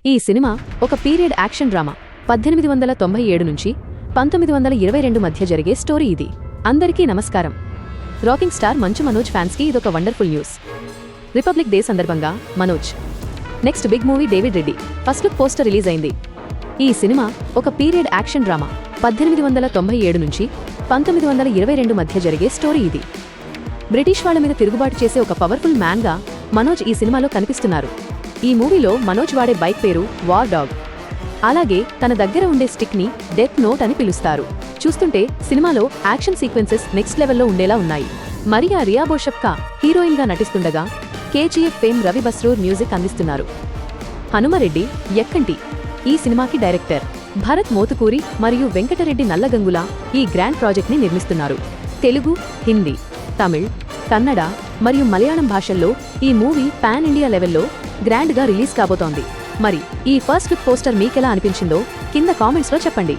ఈ సినిమా ఒక period action drama 1897 నుంచి 1922 మధ్య జరిగే స్టోరీ ఇది. అందరికీ నమస్కారం. రాకింగ్ స్టార్ మంచు మనోజ్ ఫ్యాన్స్కి ఇదొక వండర్ఫుల్ న్యూస్. రిపబ్లిక్ డే సందర్భంగా Manoj next big movie David Reddy first look poster release అయింది. ఈ సినిమా ఒక పీరియడ్ యాక్షన్ డ్రామా 1897 నుంచి 1922 మధ్య జరిగే స్టోరీ ఇది. బ్రిటిష్ వాళ్ల మీద తిరుగుబాటు చేసే ఒక పవర్ఫుల్ మ్యాన్గా మనోజ్ ఈ సినిమాలో కనిపిస్తున్నారు. ఈ మూవీలో మనోజ్ వాడే బైక్ పేరు వార్ డాగ్. అలాగే తన దగ్గర ఉండే స్టిక్ ని డెత్ నోట్ అని పిలుస్తారు. చూస్తుంటే సినిమాలో యాక్షన్ సీక్వెన్సెస్ నెక్స్ట్ లెవెల్లో ఉండేలా ఉన్నాయి. మరియా రియా బోషప్కా హీరోయిన్ గా నటిస్తుండగా KGF fame Ravi Basrur music అందిస్తున్నారు. హనుమరెడ్డి యక్కంటి ఈ సినిమాకి డైరెక్టర్. భరత్ మోతుకూరి మరియు వెంకటరెడ్డి నల్లగంగుల ఈ గ్రాండ్ ప్రాజెక్ట్ ని నిర్మిస్తున్నారు. తెలుగు, హిందీ, తమిళ్, కన్నడ మరియు మలయాళం భాషల్లో ఈ మూవీ పాన్ ఇండియా లెవెల్లో గ్రాండ్ గా రిలీజ్ కాబోతోంది. మరి ఈ ఫస్ట్ లుక్ పోస్టర్ మీకెలా అనిపించిందో కింద కామెంట్స్ లో చెప్పండి.